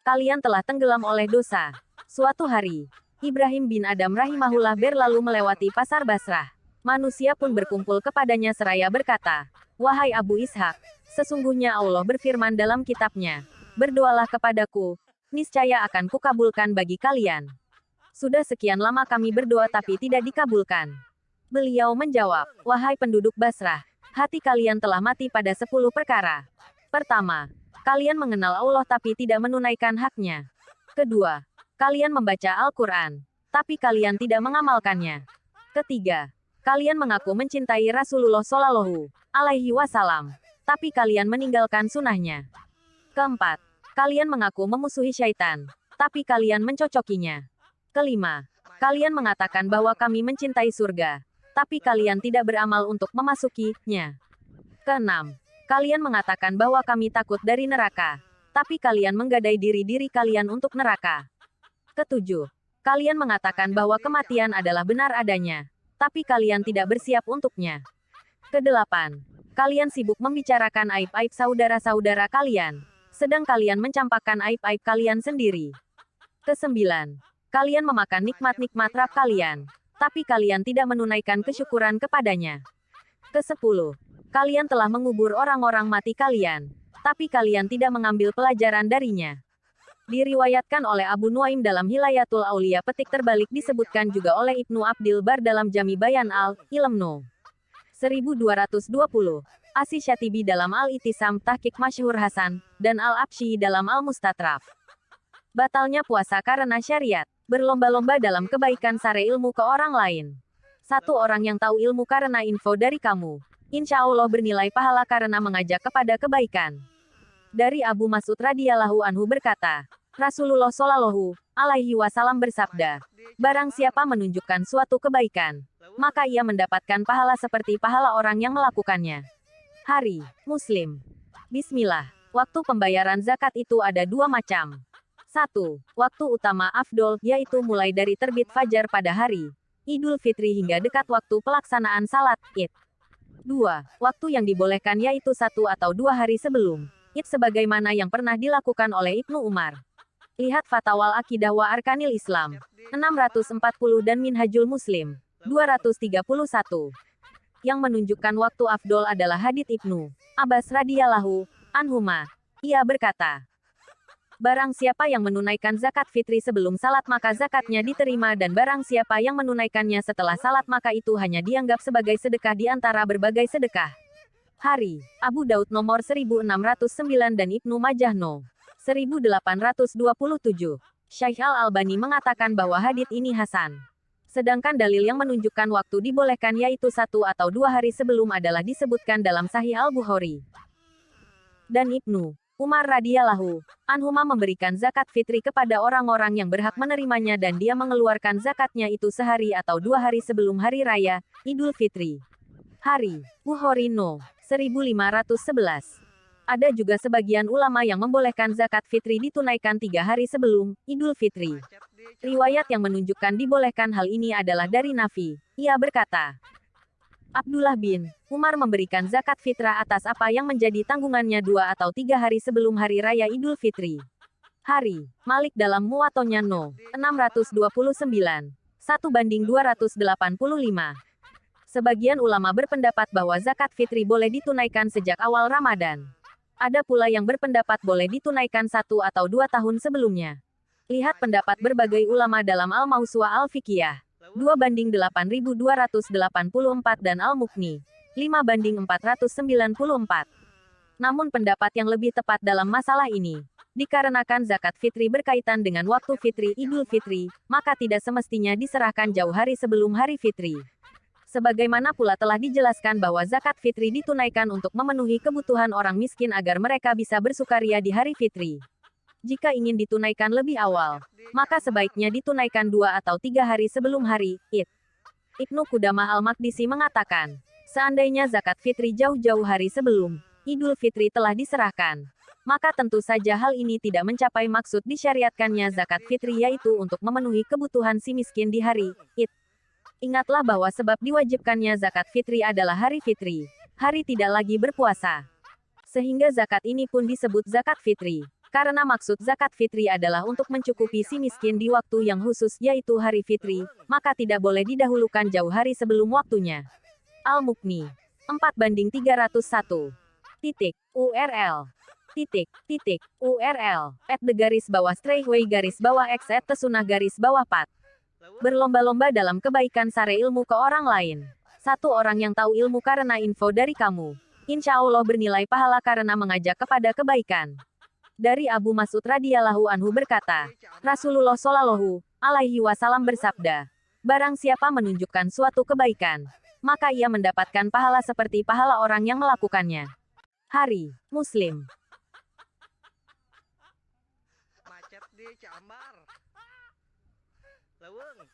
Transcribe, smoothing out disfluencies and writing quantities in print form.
kalian telah tenggelam oleh dosa. Suatu hari, Ibrahim bin Adam rahimahullah berlalu melewati pasar Basrah. Manusia pun berkumpul kepadanya seraya berkata, "Wahai Abu Ishak, sesungguhnya Allah berfirman dalam kitabnya, berdoalah kepadaku, niscaya akan kukabulkan bagi kalian. Sudah sekian lama kami berdoa tapi tidak dikabulkan." Beliau menjawab, "Wahai penduduk Basrah, hati kalian telah mati pada 10 perkara. Pertama, kalian mengenal Allah tapi tidak menunaikan haknya. Kedua, kalian membaca Al-Quran, tapi kalian tidak mengamalkannya. Ketiga, kalian mengaku mencintai Rasulullah Shallallahu Alaihi Wasallam, tapi kalian meninggalkan sunnahnya. Keempat, kalian mengaku memusuhi syaitan, tapi kalian mencocokinya. Kelima, kalian mengatakan bahwa kami mencintai surga, tapi kalian tidak beramal untuk memasukinya. Keenam, kalian mengatakan bahwa kami takut dari neraka, tapi kalian menggadai diri kalian untuk neraka. Ketujuh, kalian mengatakan bahwa kematian adalah benar adanya, tapi kalian tidak bersiap untuknya. Kedelapan, kalian sibuk membicarakan aib-aib saudara-saudara kalian, sedang kalian mencampakkan aib-aib kalian sendiri. Kesembilan, kalian memakan nikmat-nikmat Rabb kalian, tapi kalian tidak menunaikan kesyukuran kepadanya. Kesepuluh, kalian telah mengubur orang-orang mati kalian, tapi kalian tidak mengambil pelajaran darinya. Diriwayatkan oleh Abu Nuaim dalam Hilayatul Aulia petik terbalik disebutkan juga oleh Ibnu Abdil Bar dalam Jami Bayan al-Ilm No. 1220. Asy-Syatibi dalam Al-Itisam Tahqiq Masyhur Hasan, dan Al-Absyi dalam Al-Mustatraf. Batalnya puasa karena syariat. Berlomba-lomba dalam kebaikan sare ilmu ke orang lain. Satu orang yang tahu ilmu karena info dari kamu, insya Allah bernilai pahala karena mengajak kepada kebaikan. Dari Abu Mas'ud radhiyallahu anhu berkata, Rasulullah Shallallahu Alaihi Wasallam bersabda, barang siapa menunjukkan suatu kebaikan, maka ia mendapatkan pahala seperti pahala orang yang melakukannya. Hari Muslim. Bismillah. Waktu pembayaran zakat itu ada dua macam. 1. Waktu utama afdol, yaitu mulai dari terbit fajar pada hari Idul Fitri hingga dekat waktu pelaksanaan salat Id. 2. Waktu yang dibolehkan yaitu 1 atau 2 hari sebelum Id sebagaimana yang pernah dilakukan oleh Ibnu Umar. Lihat Fatawal Aqidah wa Arkanil Islam 640 dan Minhajul Muslim 231. Yang menunjukkan waktu afdol adalah hadits Ibnu Abbas radhiyallahu anhuma. Ia berkata, barang siapa yang menunaikan zakat fitri sebelum salat maka zakatnya diterima dan barang siapa yang menunaikannya setelah salat maka itu hanya dianggap sebagai sedekah di antara berbagai sedekah. Hari Abu Daud nomor 1609 dan Ibnu Majah No. 1827. Syaikh Al-Albani mengatakan bahwa hadits ini hasan. Sedangkan dalil yang menunjukkan waktu dibolehkan yaitu 1 atau 2 hari sebelum adalah disebutkan dalam Sahih Al-Bukhari. Dan Ibnu Umar radhiyallahu anhuma memberikan zakat fitri kepada orang-orang yang berhak menerimanya dan dia mengeluarkan zakatnya itu sehari atau 2 hari sebelum hari raya Idul Fitri. Hari Bukhari No. 1511. Ada juga sebagian ulama yang membolehkan zakat fitri ditunaikan 3 hari sebelum Idul Fitri. Riwayat yang menunjukkan dibolehkan hal ini adalah dari Nafi. Ia berkata, Abdullah bin Umar memberikan zakat fitrah atas apa yang menjadi tanggungannya 2 atau 3 hari sebelum hari raya Idul Fitri. Hari Malik dalam Muwattanya No. 629. 1:285. Sebagian ulama berpendapat bahwa zakat fitri boleh ditunaikan sejak awal Ramadan. Ada pula yang berpendapat boleh ditunaikan 1 atau 2 tahun sebelumnya. Lihat pendapat berbagai ulama dalam Al-Mawsu'ah Al-Fiqhiyah 2:2284 dan Al-Mughni 5:494. Namun pendapat yang lebih tepat dalam masalah ini, dikarenakan zakat fitri berkaitan dengan waktu fitri Idul Fitri, maka tidak semestinya diserahkan jauh hari sebelum hari fitri. Sebagaimana pula telah dijelaskan bahwa zakat fitri ditunaikan untuk memenuhi kebutuhan orang miskin agar mereka bisa bersukaria di hari fitri. Jika ingin ditunaikan lebih awal, maka sebaiknya ditunaikan 2 atau 3 hari sebelum hari Id. Ibnu Qudamah Al-Maqdisi mengatakan, seandainya zakat fitri jauh-jauh hari sebelum Idul Fitri telah diserahkan, maka tentu saja hal ini tidak mencapai maksud disyariatkannya zakat fitri yaitu untuk memenuhi kebutuhan si miskin di hari Id. Ingatlah bahwa sebab diwajibkannya zakat fitri adalah hari fitri, hari tidak lagi berpuasa. Sehingga zakat ini pun disebut zakat fitri, Karena maksud zakat fitri adalah untuk mencukupi si miskin di waktu yang khusus yaitu hari fitri, maka tidak boleh didahulukan jauh hari sebelum waktunya. Al-Mughni 4:301. URL URL @the_stray_pat. Berlomba-lomba dalam kebaikan sare ilmu ke orang lain. Satu orang yang tahu ilmu karena info dari kamu. Insya Allah bernilai pahala karena mengajak kepada kebaikan. Dari Abu Mas'ud radhiyallahu anhu berkata, Rasulullah shallallahu alaihi wasallam bersabda, barang siapa menunjukkan suatu kebaikan, maka ia mendapatkan pahala seperti pahala orang yang melakukannya. Hari Muslim. Macet di Cambar. Leuweung.